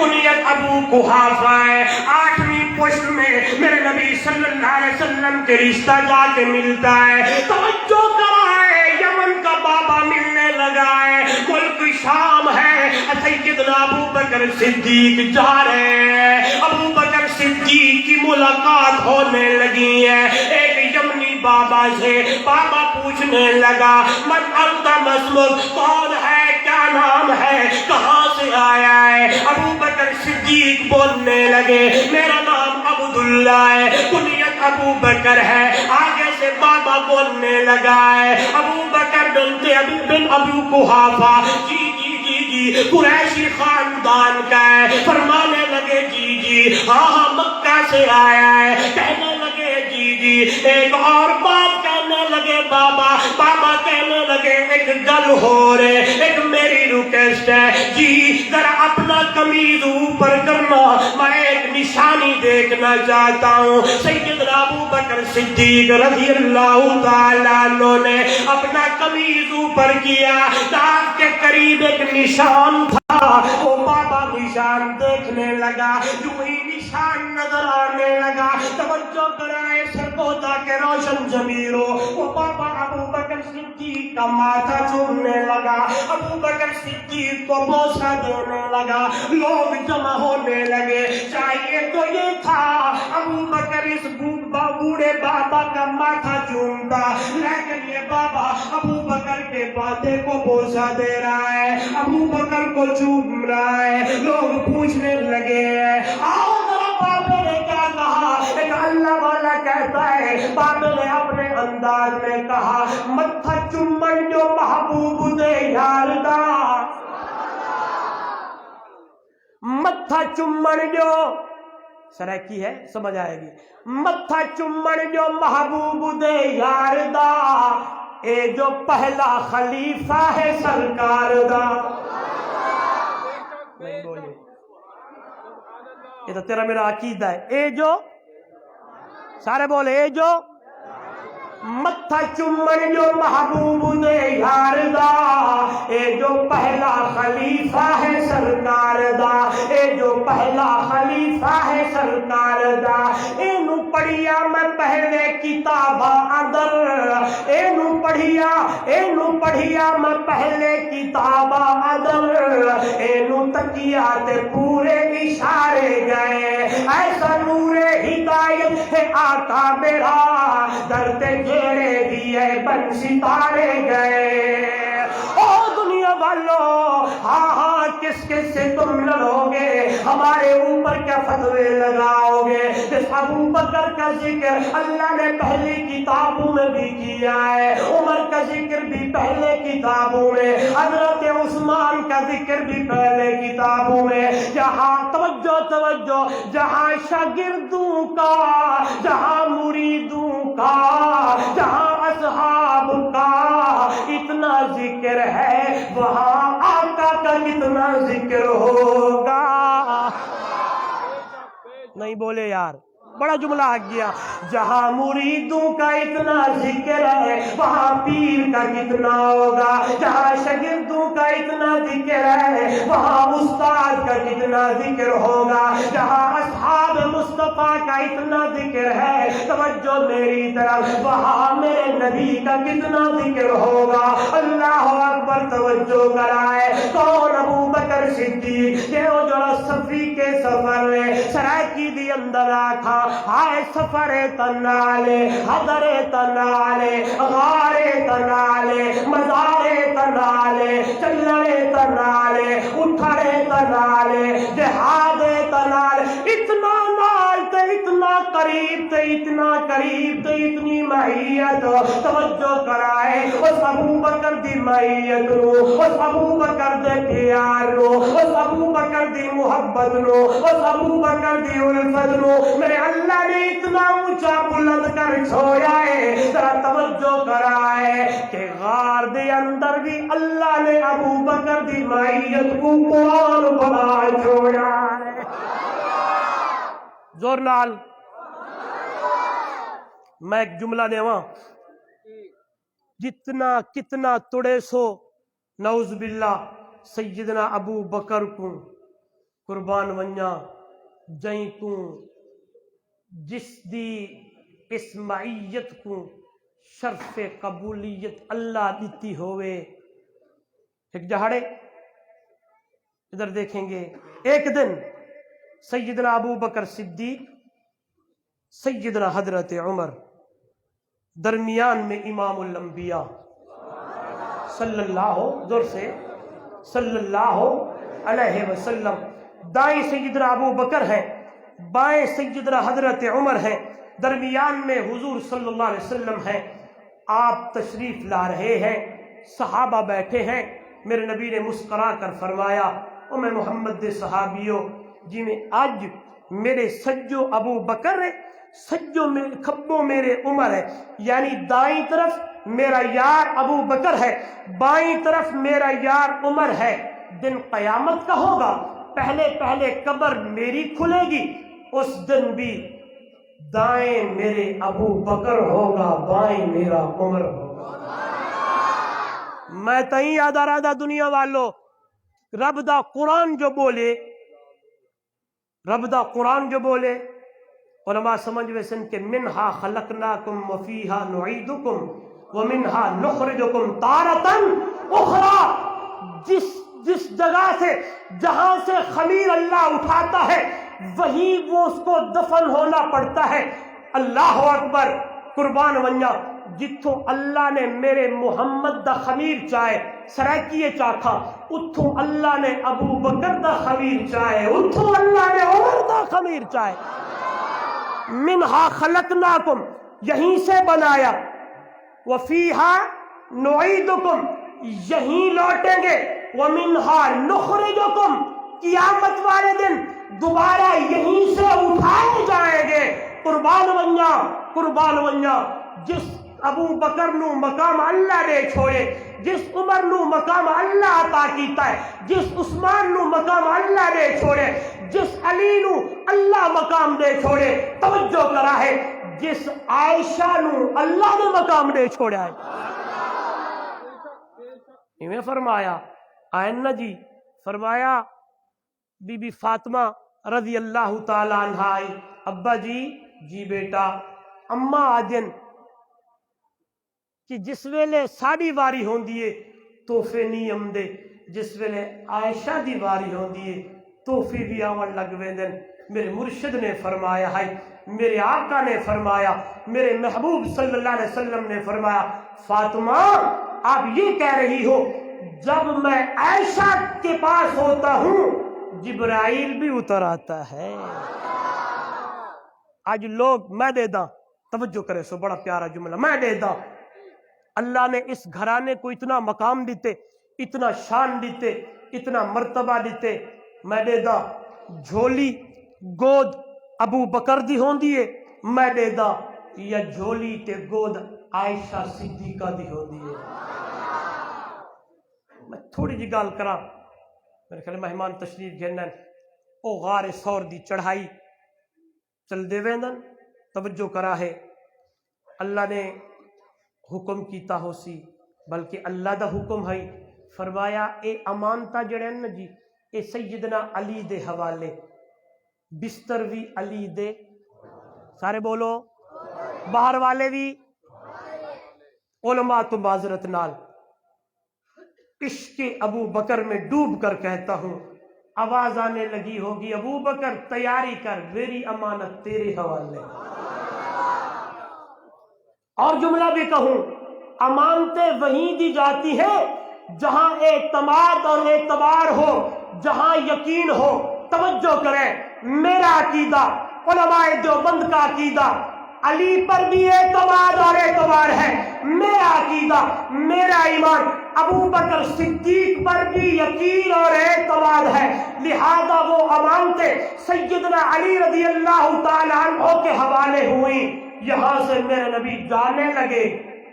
کنیت ابو قحافہ ہے. 8ویں پشت میں میرے نبی صلی اللہ علیہ وسلم کے رشتہ جا کے ملتا ہے. توجہ کرا ہے, یمن کا بابا ملنے لگا ہے, ملک شام ہے. سیدنا ابو بکر صدیق جا رہے ہیں. ابو بکر صدیق کی ملاقات ہونے لگی ہے ایک یمنی بابا سے. بابا پوچھنے لگا من انت مسمک, کون ہے, کیا نام ہے, کہاں سے آیا ہے. ابو بکر صدیق بولنے لگے میرا نام عبداللہ ہے, کنیت ابو بکر ہے. آگے سے بابا بولنے لگا ہے ابو بکر بن ابو قحافہ, جی جی جی جی قریشی خاندان کا ہے. فرمانے لگے جی جی ہاں ہاں مکہ سے آیا ہے. کہنے لگے جی جی. ایک اور بات کہنے لگے بابا. بابا کہنے لگے ایک گل ہو رہے, ایک میری ریکویسٹ ہے جی, ذرا اپنا قمیض اوپر کرنا, میں ایک نشانی دیکھنا چاہتا ہوں. سیدنا ابو بکر صدیق رضی اللہ تعالیٰ عنہ نے اپنا قمیض اوپر کیا. ناک کے قریب ایک نشان تھا. وہ بابا نشان دیکھنے لگا, جو ہی نشان نظر آنے لگا, توجہ کرائے سرگودا کے روشن ضمیروں, وہ بابا ابو بکر صدیق کا ماتھا چومنے لگا, ابو بکر صدیق کو بوسہ دینے لگا. لوگ جمع ہونے لگے. چاہیے تو یہ تھا ابو بکر اس بوڑھے بابا کا ماتھا چومتا, لیکن یہ بابا ابو بکر کے ماتھے کو بوسہ دے رہا ہے, ابو بکر کو چوم رہا ہے. لوگ پوچھنے لگے آؤ ذرا بابے نے کیا کہا. ایک اللہ والا کہتا ہے, بابے نے اپنے انداز میں کہا متھا چومن جو محبوب دے یار دا, متھا چومن جو سرائکی ہے سمجھ آئے گی. متھا چومن جو محبوب دے یار دا, اے جو پہلا خلیفہ ہے سرکار دا. نہیں بولے, یہ تو تیرا میرا عقیدہ ہے. اے جو سارے بولے اے جو متھا چومن جو محبوب دے یار دا, اے جو پہلا خلیفہ ہے سرکار دا, اے جو پہلا خلیفہ ہے سرکار دا. اینو پڑھیا میں پہلے کتاباں اندر, اینو پڑھیا میں پہلے کتاباں اندر, اینو تکیا تے پورے اشارے گئے. ایسا نور ہدایت ہے آقا میرا, درتے جیڑے دیے بن ستارے گئے. او دنیا والو, ہاں ہاں کس کس سے تم لڑو گے, ہمارے اوپر کیا فتوے لگاؤ گے. جس ابو بکر کا ذکر اللہ نے پہلی کتابوں میں بھی کیا ہے, عمر کا ذکر بھی پہلے کتابوں میں, حضرت عثمان کا ذکر بھی پہلے کتابوں میں. جہاں توجہ جہاں شاگردوں کا, جہاں مریدوں کا, جہاں اصحاب کا اتنا ذکر ہے, وہاں آقا کا کتنا ذکر ہوگا. نہیں بولے یار, بڑا جملہ آ گیا. جہاں مریدوں کا اتنا ذکر ہے, وہاں پیر کا کتنا ہوگا. جہاں شاگردوں کا اتنا ذکر ہے, وہاں استاد کا کتنا ذکر ہوگا. جہاں اصحاب مصطفیٰ کا اتنا ذکر ہے, توجہ میری طرف, وہاں میرے نبی کا کتنا ذکر ہوگا. اللہ اکبر. توجہ کرائے کون ابو بکر صدیق, یہ جو صفی کے سفر میں سرائکی دی اندر آکھا, ہائے سفر تنالے, حضر تنالے, غار تنالے, مزار تنالے, چلنے تنالے, اٹھڑے تنالے, جہاد تنالے. اتنا نال تے اتنا قریب تے اتنا قریب تے اتنی معیت. توجہ کرائے اس ابو بکر دی معیت نو, اس ابو بکر دے پیار نو, اس ابو بکر دی محبت نو, اس ابو بکر دی الفت نو میرے اللہ نے اتنا اونچا بلند کر چھوڑا ہے. ذرا توجہ کرائے کہ غار دے اندر بھی اللہ نے ابو بکر دی معیت کو قرآن بنا چھوڑا ہے. زور نال میں ایک جملہ دے وہاں, جتنا کتنا تڑے سو نعوذ باللہ سیدنا ابو بکر کو قربان ونیا جائیں تو جس دی اس معیت کو شرف قبولیت اللہ دیتی ہوئے ایک جہاڑے ادھر دیکھیں گے ایک دن سیدنا ابو بکر صدیق سیدنا حضرت عمر درمیان میں امام الانبیاء صلی اللہ زور سے صلی اللہ علیہ وسلم دائیں سیدنا ابو بکر ہیں بائیں سیدنا حضرت عمر ہیں درمیان میں حضور صلی اللہ علیہ وسلم ہیں آپ تشریف لا رہے ہیں صحابہ بیٹھے ہیں میرے نبی نے مسکرا کر فرمایا او میں محمد دے صحابیوں جی میں آج میرے سجو ابو بکر ہے سجو کھبو میرے عمر ہے یعنی دائیں طرف میرا یار ابو بکر ہے بائیں طرف میرا یار عمر ہے دن قیامت کا ہوگا پہلے قبر میری کھلے گی اس دن بھی دائیں میرے ابو بکر ہوگا بائیں میرا عمر ہوگا میں تئیں یاد آ رہا دنیا والو رب دا قرآن جو بولے رب دا قرآن جو بولے علماء سمجھ ویسن کہ منہا خلقناکم وفیہا نعیدکم ومنہا نخرجکم تارتن اخرى جس جگہ سے جہاں سے خمیر اللہ اٹھاتا ہے وہیں وہ اس کو دفن ہونا پڑتا ہے اللہ اکبر قربان ونیا جتھوں اللہ نے میرے محمد دا خمیر چاہے سرائکیے چاکھا اتھوں اللہ نے ابو بکر دا خمیر چاہے اتھوں اللہ نے عمر دا خمیر چاہے منہا خلقناکم یہیں سے بنایا وفیہا نعیدکم یہیں لوٹیں گے ومنہا نخرجکم قیامت والے دن دوبارہ یہیں سے اٹھائے جائیں گے قربان ونیا جس ابو بکر نو مقام اللہ نے چھوڑے جس عمر نو مقام اللہ عطا کیتا ہے جس عثمان نو مقام اللہ نے چھوڑے جس علی نو اللہ مقام دے چھوڑے توجہ کرا ہے جس عائشہ نو اللہ نے مقام دے چھوڑا ہے انہیں فرمایا آئین جی فرمایا بی بی فاطمہ رضی اللہ تعالیٰ عنہ آئی ابا جی بیٹا اماں آجن کہ جس ویلے ساڑی واری ہون دیئے توفے نہیں امدے جس ویلے عائشہ دی واری ہون دیئے توفے بھی آون لگ ویندن میرے مرشد نے فرمایا ہے میرے آقا نے فرمایا میرے محبوب صلی اللہ علیہ وسلم نے فرمایا فاطمہ آپ یہ کہہ رہی ہو جب میں عائشہ کے پاس ہوتا ہوں جبرائیل بھی اتر آتا ہے آج لوگ میں دے دا توجہ کرے سو بڑا پیارا جملہ میں دے دا اللہ نے اس گھرانے کو اتنا مقام دیتے اتنا شان دیتے اتنا مرتبہ دیتے میں دے دا جھولی گود ابو بکر دی ہون دیئے میں دے دا یا جھولی تے گود عائشہ صدیقہ دی ہون دیئے میں تھوڑی جی گال کرا میرے خیال مہمان تشریف گھنن او غار سور دی چڑھائی چل دے ویندن توجہ کرا ہے اللہ نے حکم کیتا ہو سی بلکہ اللہ دا حکم ہے فرمایا اے امانتا جڑے نا جی اے سیدنا علی دے حوالے بستر بھی علی دے سارے بولو باہر والے بھی علماء تو معذرت نال عشق ابو بکر میں ڈوب کر کہتا ہوں آواز آنے لگی ہوگی ابو بکر تیاری کر میری امانت تیرے حوالے اور جملہ بھی کہوں امانتیں وہیں دی جاتی ہیں جہاں اعتماد اور اعتبار ہو جہاں یقین ہو توجہ کریں میرا عقیدہ علماء دیوبند کا عقیدہ علی پر بھی اعتماد اور اعتبار ہے میرا عقیدہ میرا ایمان ابو بکر صدیق پر بھی یقین اور اعتماد ہے لہذا وہ امانتیں سیدنا علی رضی اللہ تعالیٰ عنہ کے حوالے ہوئی یہاں سے میرے نبی جانے لگے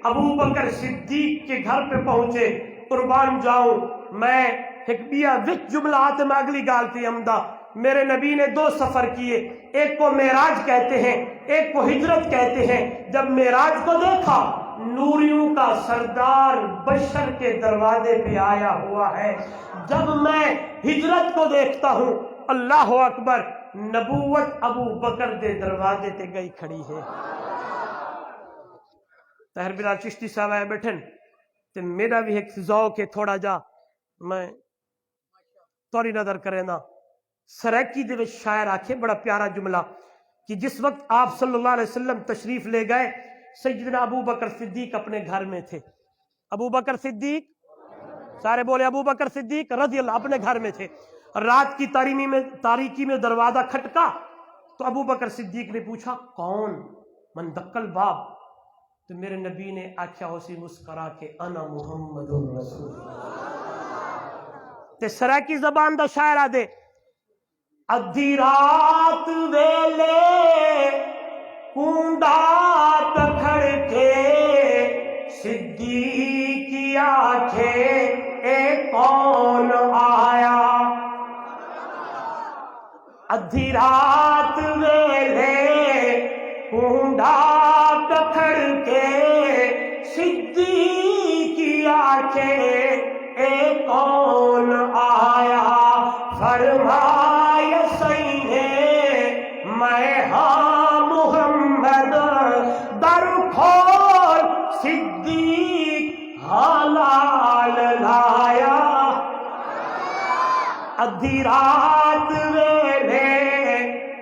ابو بکر صدیق کے گھر پہ پہنچے قربان جاؤں میں حکبیہ وچ جملات میں اگلی گالتی امدہ میرے نبی نے 2 سفر کیے ایک کو معراج کہتے ہیں ایک کو ہجرت کہتے ہیں جب معراج کو دیکھا نوریوں کا سردار بشر کے دروازے پہ آیا ہوا ہے جب میں ہجرت کو دیکھتا ہوں اللہ اکبر نبوت ابو بکر دے دروازے تے گئی کھڑی ہے۔ طاہر بلال چشتی صاحب آئے بیٹھن تے میرا بھی ایک ذوق ہے تھوڑا جا میں توری نظر کرے نا۔ سریکی دے وچ شاعر آکھے بڑا پیارا جملہ کہ جس وقت آپ صلی اللہ علیہ وسلم تشریف لے گئے سیدنا ابو بکر صدیق اپنے گھر میں تھے۔ ابو بکر صدیق، سارے بولے ابو بکر صدیق رضی اللہ اپنے گھر میں تھے۔ رات کی تاریکی میں دروازہ کھٹکا تو ابو بکر صدیق نے پوچھا کون؟ من دق الباب؟ تو میرے نبی نے آکھیا اسی مسکرا کے انا محمد رسول تے سراکی زبان دا شاعر آدے ادھی رات ویلے کنڈا پکھڑ کے صدیق کی آنکھیں اے کون آیا؟ ادھی رات ویلے کنڈا پکھڑ کے صدیق کی آنکھیں اے کون آیا؟ فرمایا سینے میں ہاں محمد در کھول صدیق حلال لایا۔ ادھی رات ویلے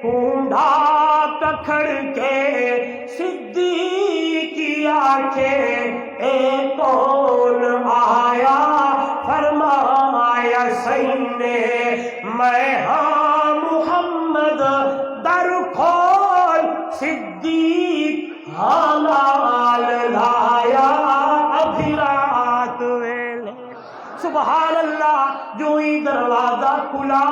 کنڈا پکھڑ کے صدیق کی آنکھیں اے کون آیا؟ فرمایا سینے میں ہاں محمد در کھول صدیق حلال لایا۔ ادھی رات ویلے سبحان اللہ جو ہی دروازہ کھلا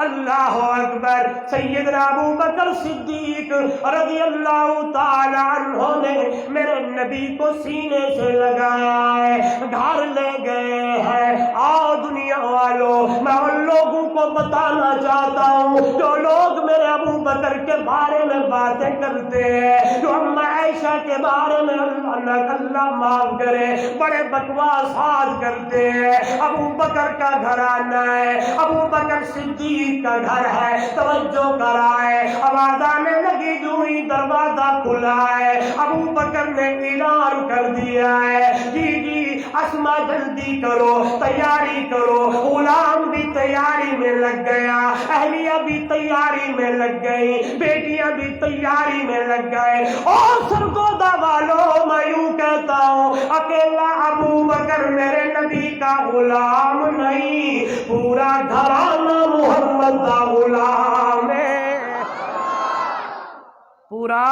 اللہ اکبر سیدنا ابو بکر صدیق رضی اللہ تعالی عنہ نے میرے نبی کو سینے سے لگایا ہے، گھر لے گئے ہیں۔ آؤ دنیا والوں میں ان لوگوں کو بتانا چاہتا ہوں جو لوگ میرے ابو بکر کے بارے میں باتیں کرتے ہیں، جو ہم عائشہ کے بارے میں اللہ معاف کرے بڑے بکواسات کرتے ہیں۔ ابو بکر کا گھرانہ ہے، ابو بکر صدیق کا گھر ہے، توجہ کرائے۔ آواز آنے لگی جو ہی دروازہ کھلا ہے ابو بکر نے اعلان کر دیا ہے جی جی اسما جلدی کرو، تیاری کرو۔ غلام بھی تیاری میں لگ گیا، اہلیہ بھی تیاری میں لگ گئی، بیٹیاں بھی تیاری میں لگ گئے۔ اور سرگودا والوں میں یوں کہتا ہوں اکیلا ابو بکر میرے نبی کا غلام نہیں، پورا گھرانہ محمد کا غلام ہے۔ پورا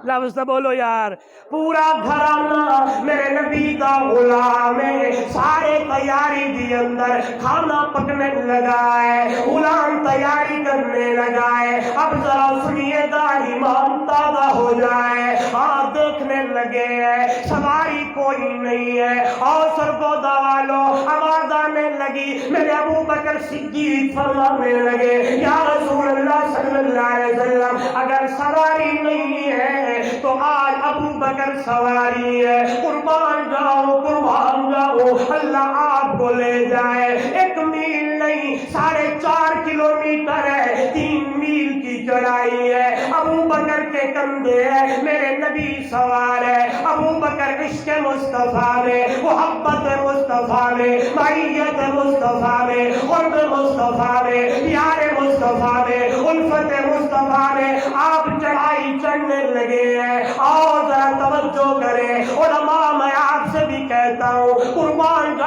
لفظ سے بولو یار، پورا گھرانہ میرے نبی کا غلام ہے۔ سارے تیاری دی اندر کھانا پکنے لگا ہے، غلام تیاری کرنے لگا ہے۔ اب ذرا سنیے گا ایمان تازہ ہو جائے۔ ہاں دیکھنے لگے ہیں سواری کوئی نہیں ہے، اور سرگودا والوں آواز آنے لگی میرے ابو بکر صدیق فرمانے لگے یا رسول اللہ صلی اللہ علیہ وسلم اگر سواری نہیں ہے تو آج ابو بکر سواری ہے، قربان جاؤ قربان جاؤ، اللہ آپ کو لے جائے۔ 1 میل نہیں 4.5 کلومیٹر ہے، 3 میل کی چڑھائی ہے، ابو بکر کے کندھے ہے، میرے نبی سوار ہے۔ ابو بکر عشق مصطفیٰ میں، محبت مصطفیٰ میں، معیت مصطفیٰ میں، قرب مصطفیٰ میں، پیار مصطفیٰ میں، الفت مصطفیٰ میں آپ چڑھائی چڑھنے لگے ہیں۔ اور ذرا توجہ کریں علماء، میں آپ سے بھی کہتا ہوں قربان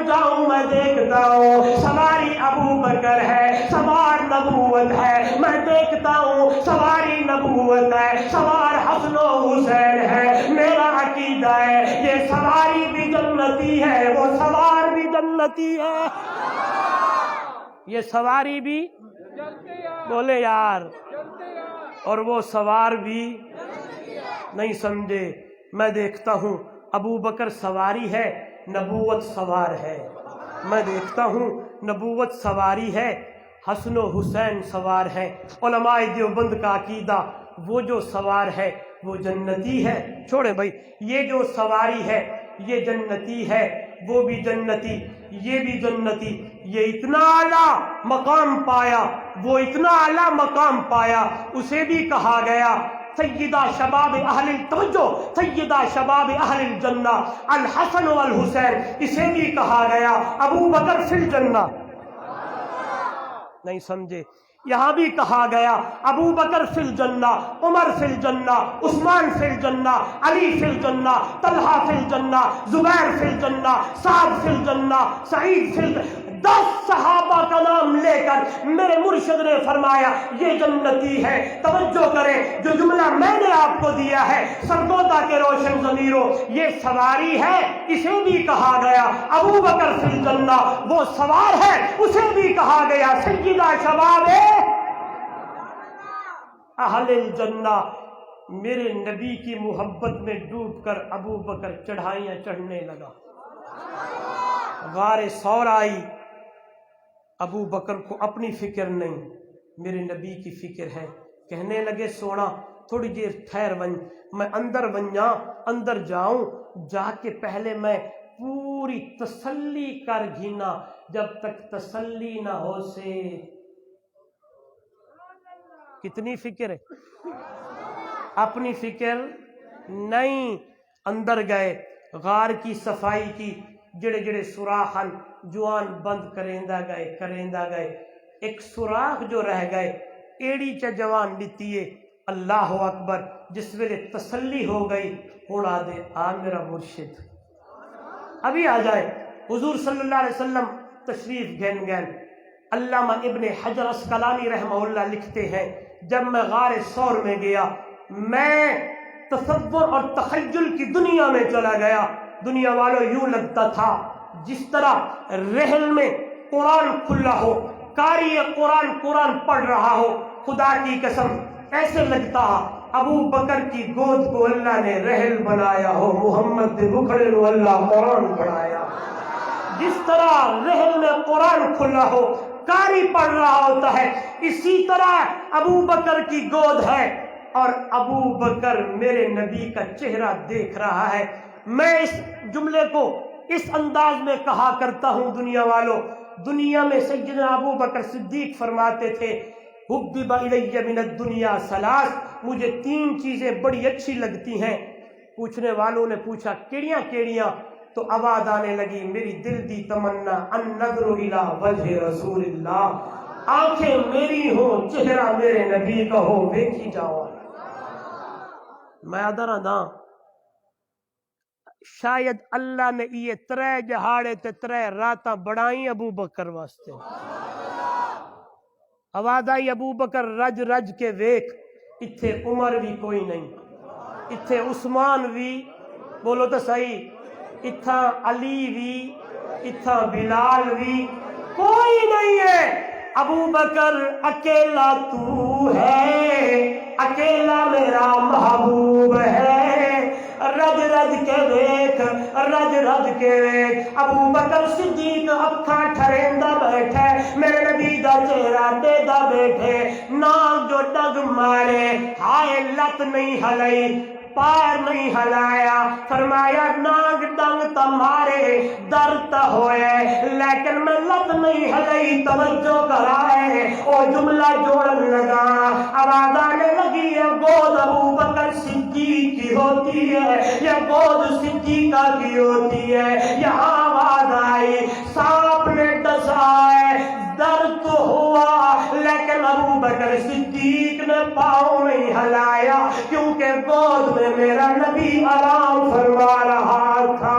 جاؤں میں دیکھتا ہوں سواری ابو بکر ہے، سوار نبوت ہے، میں دیکھتا ہوں سواری نبوت ہے، سوار حسن و حسین ہے۔ میرا عقیدہ ہے یہ سواری بھی جنتی ہے، وہ سوار بھی جنتی ہے، یہ سواری بھی بولے یار، اور وہ سوار بھی نہیں سمجھے۔ میں دیکھتا ہوں ابو بکر سواری ہے، نبوت سوار ہے۔ میں دیکھتا ہوں نبوت سواری ہے، حسن و حسین سوار ہے۔ علماء دیوبند کا عقیدہ وہ جو سوار ہے وہ جنتی ہے۔ چھوڑے بھائی، یہ جو سواری ہے یہ جنتی ہے، وہ بھی جنتی۔ یہ بھی جنتی. یہ اتنا اعلیٰ مقام پایا، وہ اتنا اعلیٰ مقام پایا، اسے بھی کہا گیا سیدہ شباب اہل التوجہ، سیدہ شباب اہل الجنہ الحسن والحسین. اسے بھی کہا گیا ابو بکر فی الجنہ. نہیں سمجھے؟ یہاں بھی کہا گیا ابو بکر فی الجنہ، عمر فی الجنہ، عثمان فی الجنہ، علی فی الجنہ، طلحہ فی الجنہ، زبیر فی الجنہ، سعد فی الجنہ، سعید فی الجنہ. 10 صحابہ کا نام لے کر میرے مرشد نے فرمایا یہ جنتی ہے. توجہ کریں، جو جملہ میں نے آپ کو دیا ہے سرگودا کے روشن ضمیروں، یہ سواری ہے، اسے بھی کہا گیا ابو بکر فی الجنہ. وہ سوار ہے، اسے بھی کہا گیا سیدہ شباب اہل الجنہ. میرے نبی کی محبت میں ڈوب کر ابو بکر چڑھائیاں چڑھنے لگا. غار ثور آئی. ابو بکر کو اپنی فکر نہیں، میرے نبی کی فکر ہے. کہنے لگے سونا تھوڑی دیر ٹھہر ون، میں اندر ونجا، اندر جاؤں، جا کے پہلے میں پوری تسلی کر گھینا، جب تک تسلی نہ ہو سے. کتنی فکر ہے؟ اپنی فکر نہیں. اندر گئے، غار کی صفائی کی، جڑے جڑے سوراخن جوان بند کریندہ گئے. ایک سوراخ جو رہ گئے ایڑی چا جوان لیتیے. اللہ اکبر. جس ویلے تسلی ہو گئی ہوڑا دے آ میرا مرشد ابھی آ جائے. حضور صلی اللہ علیہ وسلم تشریف گین. علامہ ابن حجر اسقلانی رحمہ اللہ لکھتے ہیں جب میں غار ثور میں گیا، میں تصور اور تخیل کی دنیا میں چلا گیا. دنیا والوں یوں لگتا تھا جس طرح رحل میں قرآن کھلا ہو، قاری قرآن پڑھ رہا ہو. خدا کی قسم ایسے لگتا ابو بکر کی گود کو اللہ نے رحل بنایا ہو، محمد دے بکھڑے نو اللہ قرآن پڑھایا. جس طرح رحل میں قرآن کھلا ہو، قاری پڑھ رہا ہوتا ہے، اسی طرح ابو بکر کی گود ہے اور ابو بکر میرے نبی کا چہرہ دیکھ رہا ہے. میں اس جملے کو اس انداز میں کہا کرتا ہوں دنیا والوں. دنیا میں سیدنا ابو بکر صدیق فرماتے تھے حبب الی من الدنیا ثلاث، مجھے 3 چیزیں بڑی اچھی لگتی ہیں. پوچھنے والوں نے پوچھا کیڑیاں کیڑیاں؟ تو آواز آنے لگی میری دل دی تمنا ان نظر الی وجہ رسول اللہ، آنکھیں میری ہوں چہرہ میرے نبی کا ہو ویکھی جاؤ. میں ادھر آدھا شاید اللہ نے یہ 3 جہاڑے تے 3 راتاں بڑھائیں ابو بکر واسطے. آواز آئی ابو بکر رج رج کے ویک. اتھے عمر بھی کوئی نہیں، اتھے عثمان بھی، بولو تو صحیح، اتھا علی بھی، اتھا بلال بھی، کوئی نہیں ہے. ابو بکر اکیلا تو ہے، اکیلا میرا محبوب ہے. رج رج کے ویک، رج رج کے ویک. ابو بکر صدیق اکھاں ٹھریندہ بیٹھے، میرے نبی دا چہرہ دیدہ بیٹھے. ناک جو ڈگ مارے، ہائے لت نہیں ہلائی، پیر نہیں ہلایا. فرمایا ناک ڈنگ تا مارے درد تا ہوئے لیکن میں لت نہیں ہلائی. توجہ کرائے او جملہ جوڑن لگا. آواز آنے لگی ہے گود ابو بکر صدیق کی ہوتی ہے، یہ گود صدیقہ کی ہوتی ہے. یہاں آواز آئی سانپ نے ڈسا ہے، درد تو ہوا لیکن ابو بکر صدیق نے پاؤں نہیں ہلایا کیونکہ گود میں میرا نبی آرام فرما رہا تھا.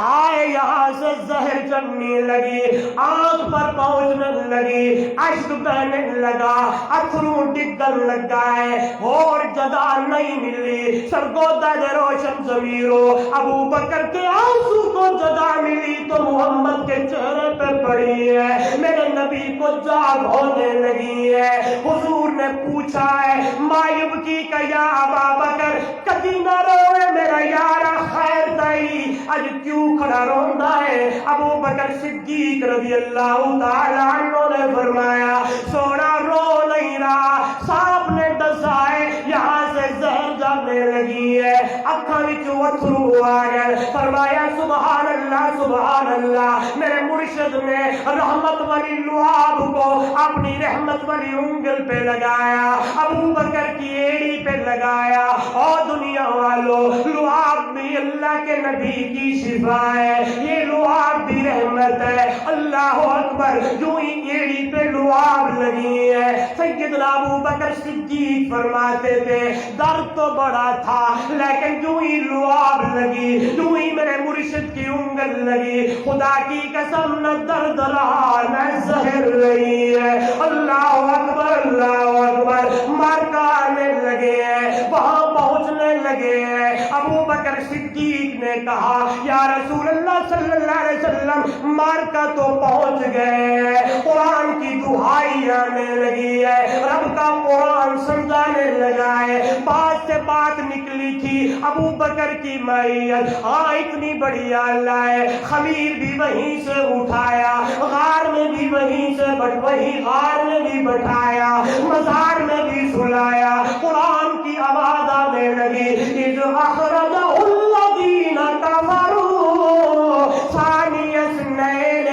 آئے یہاں سے زہر چڑھنے لگی، آنکھ پر پہنچنے لگی، اشک بہنے لگا، اتھرو ڈگن لگا ہے، اور جگہ نہیں ملی. سرگودا دے روشن ضمیرو ابو بکر کے آنسو کو جگہ ملی تو محمد کے چہرے پہ پڑی ہے، میرے نبی کو جاگ ہونے لگی ہے. حضور نے پوچھا ہے مایوب کی کہ یا ابا بکر کدی نہ روے میرا یارا خیر تائی، اج کیوں کھڑا روندا ہے؟ ابو بکر صدیق رضی اللہ تعالیٰ عنہ نے فرمایا سونا رو نہیں رہا، سانپ نے ڈسا ہے، یہاں سے زہر جانے لگی ہے، اکھاں وچوں اتھرو آ گئے. فرمایا سبحان اللہ سبحان سبحان اللہ، میرے مرشد نے رحمت والی لعاب کو اپنی رحمت والی انگل پہ لگایا، ابو بکر کی ایڑی پہ لگایا۔ اور دنیا والوں، لعاب بھی اللہ کے نبی کی شفا ہے، یہ لعاب بھی رحمت ہے۔ اللہ اکبر، جو ہی ایڑی پہ لعاب لگی ہے، سیدنا ابو بکر صدیق فرماتے تھے درد تو بڑا تھا لیکن جو ہی لعاب لگی، جو ہی میرے مرشد کی انگل لگی، خدا کی قسم نہ درد رہا نہ زہر رہی ہے۔ اللہ اکبر، اللہ اکبر، مارکا آنے لگے ہیں، وہاں پہنچنے لگے ہیں۔ ابو بکر صدیق نے کہا یا رسول اللہ صلی اللہ علیہ وسلم، مارکا تو پہنچ گئے، قرآن کی دہائی آنے لگی ہے، رب کا قرآن سمجھانے لگا ہے۔ بات سے بات نکلی تھی ابو بکر کی معیت، ہاں اتنی بڑی اللہ ہے، خمیر بھی وہیں سے اٹھایا، غار میں بھی وہیں سے وہی غار میں بھی بٹھایا، مزار میں بھی سلایا۔ قرآن کی آواز آنے لگی، اذ اخرجہ الذین کفروا ثانی اثنین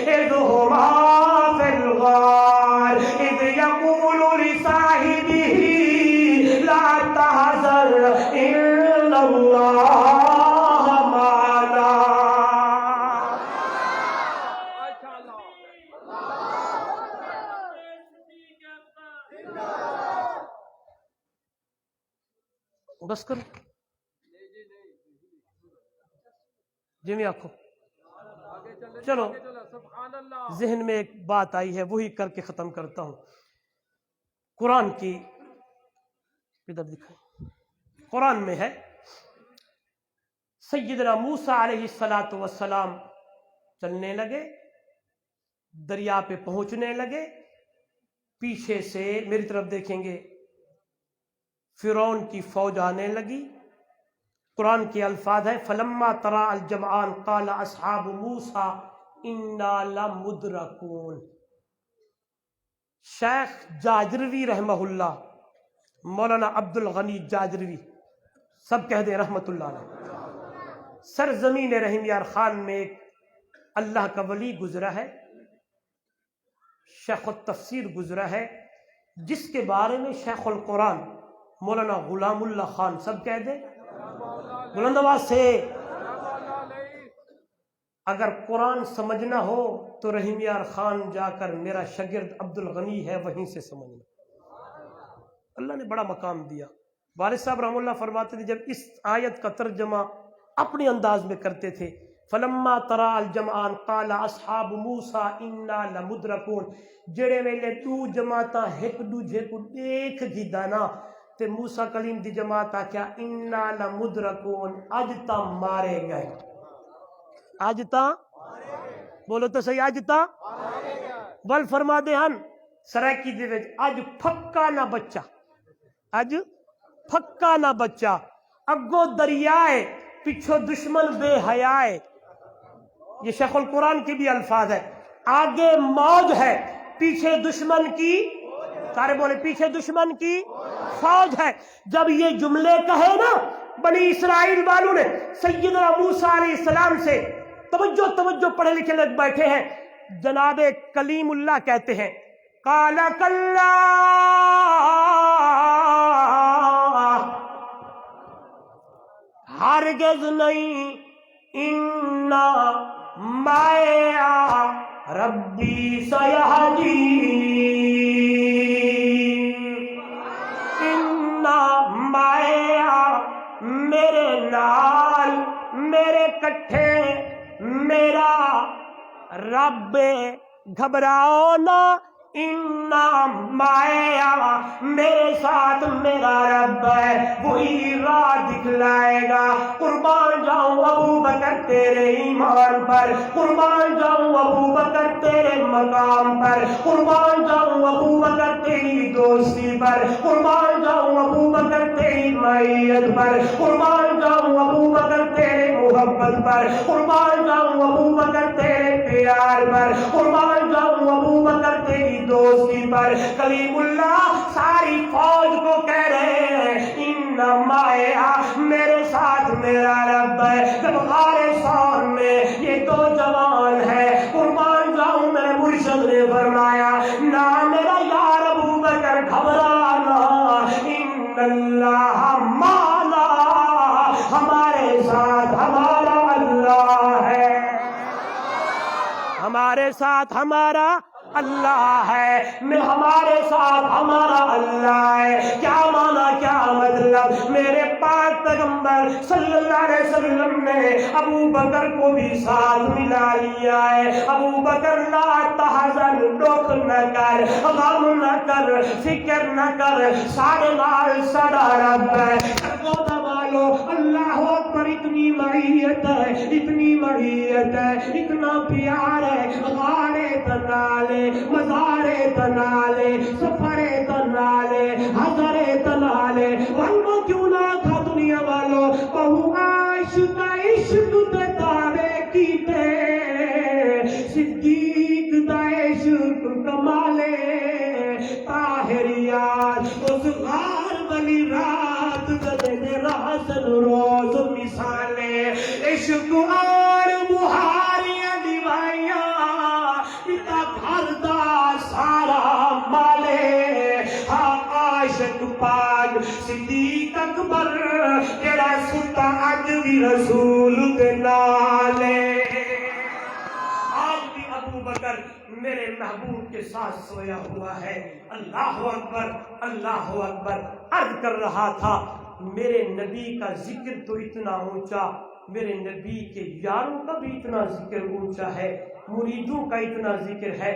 اذ ہما فی الغار اذ یقول لصاحبہ لا تحزن ان اللہ معنا۔ بس کرو جی میں آنکھوں، چلو ذہن میں ایک بات آئی ہے وہی کر کے ختم کرتا ہوں۔ قرآن کی ادھر دکھائیں، قرآن میں ہے سیدنا موسیٰ علیہ السلام چلنے لگے، دریا پہ پہنچنے لگے، پیچھے سے میری طرف دیکھیں گے فرعون کی فوج آنے لگی۔ قرآن کے الفاظ ہے فلما ترا الجمعان قال اصحاب موسیٰ انا لمدرکون۔ شیخ جاجروی رحمہ اللہ، مولانا عبد الغنی جاجروی، سب کہہ دیں رحمت اللہ علیہ، سرزمین رحیم یار خان میں ایک اللہ کا ولی گزرا ہے، شیخ التفسیر گزرا ہے، جس کے بارے میں شیخ القرآن مولانا غلام اللہ خان، سب کہہ دیں بلند آواز سے، اگر قرآن سمجھنا ہو تو رحیم یار خان جا کر، میرا شاگرد عبد الغنی ہے وہیں سے سمجھنا۔ اللہ نے بڑا مقام دیا۔ والد صاحب رحم اللہ فرماتے تھے جب اس آیت کا ترجمہ اپنے انداز میں کرتے تھے، فلما ترا الجمعان قال اصحاب موسیٰ انا لمدرکون، جڑے ویلے تو جماعتاں ایک دوجے کو دیکھ گی دانا تے موسیٰ کلیم دی جماعت کیا انا لمدرکون، اج تا مارے گئے، اج تا بولو تو صحیح، اج تا بل فرما دے ہن سرائکی دے وچ اج پھکا نہ بچہ، اج پھکا نہ بچہ، اگو دریائے پیچھو دشمن بے حیائے۔ یہ شیخ القرآن کی بھی الفاظ ہے، آگے موج ہے پیچھے دشمن کی، سارے بولے پیچھے دشمن کی فوج ہے۔ جب یہ جملے کہے نا بنی اسرائیل والوں نے سیدنا موسیٰ علیہ السلام سے، توجہ پڑھے لکھے لوگ بیٹھے ہیں، جناب کلیم اللہ کہتے ہیں قال کلا ہرگز نہیں، انا معیا ربی سیہدین، انا معیا میرے نال، میرے کٹھے میرا رب، گھبراؤ نہ، انا معیا میرے ساتھ میرا رب ہے، وہی راہ دکھلائے گا۔ قربان جاؤں ابو بکر تیرے ایمان پر، قربان جاؤں ابو بکر تیرے مقام پر، قربان جاؤں ابو بکر تیری دوستی پر، قربان جاؤں ابو بکر تیری معیت پر، قربان جاؤں ابو بکر تیرے محبت پر، قربان جاؤں ابو بکر تیرے پیار پر، قربان جاؤں ابو بکر تیری دوست دوستی پر کلیم اللہ ساری فوج کو کہہ رہے ہیں ان مایا میرے ساتھ میرا رب ہے. جب غار ثور میں یہ دو جوان ہے قربان جاؤں میں مرشد نے فرمایا نہ میرا یار ابو بکر گھبرانا ان اللہ معنا ہمارے ساتھ ہمارا اللہ ہے ہمارے ساتھ ہمارا اللہ ہے میں ہمارے ساتھ ہمارا اللہ ہے. کیا مانا کیا مطلب میرے پاک پیغمبر صلی اللہ علیہ وسلم نے ابو بکر کو بھی ساتھ ملا لیا ہے. ابو بکر لا تحزن دکھ نہ کر غم نہ کر فکر نہ کر سارے نال سڑا رب ہے. وہ دبالو اللہ اکبر اتنی معیت ہے اتنی معیت ہے اتنا پیار ہے. غارے تنالے مزارے تنالے سفرے تنالے ہزارے تنالے ورنہ کیوں نہ تھا دنیا والو بہو عاشق عشق دے دعوے کیتے صدیق دا عشق کمالے طاہریات اس غار والی رات دے رحسن روز مثالے عشق اور بہاریاں دیوائیاں سارا مالے ہاں عاشق پاک صدیق اکبر جڑا ستا اج بھی رسول دے نالے. آج بھی ابو بکر میرے محبوب کے ساتھ سویا ہوا ہے. اللہ اکبر اللہ اکبر. عرض کر رہا تھا میرے نبی کا ذکر تو اتنا اونچا میرے نبی کے یاروں کا بھی اتنا ذکر اونچا ہے مریدوں کا اتنا ذکر ہے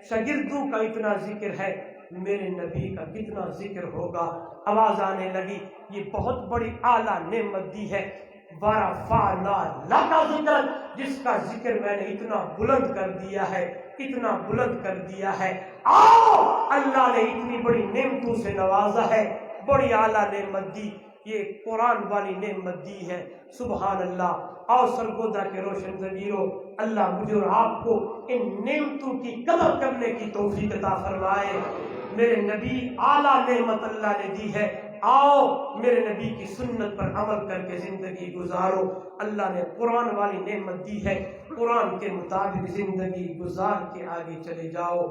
شاگردوں کا اتنا ذکر ہے میرے نبی کا کتنا ذکر ہوگا. آواز آنے لگی یہ بہت بڑی اعلیٰ نعمت دی ہے ورفعنا لک ذکر جس کا ذکر میں نے اتنا بلند کر دیا ہے اتنا بلند کر دیا ہے. آؤ اللہ نے اتنی بڑی نعمتوں سے نوازا ہے بڑی اعلیٰ نعمت دی یہ قرآن والی نعمت دی ہے. سبحان اللہ. اور سرگودا کے روشن ضمیروں اللہ مجھے اور آپ کو ان نعمتوں کی قدر کرنے کی توفیق عطا فرمائے. میرے نبی اعلیٰ نعمت اللہ نے دی ہے. آؤ میرے نبی کی سنت پر عمل کر کے زندگی گزارو. اللہ نے قرآن والی نعمت دی ہے قرآن کے مطابق زندگی گزار کے آگے چلے جاؤ.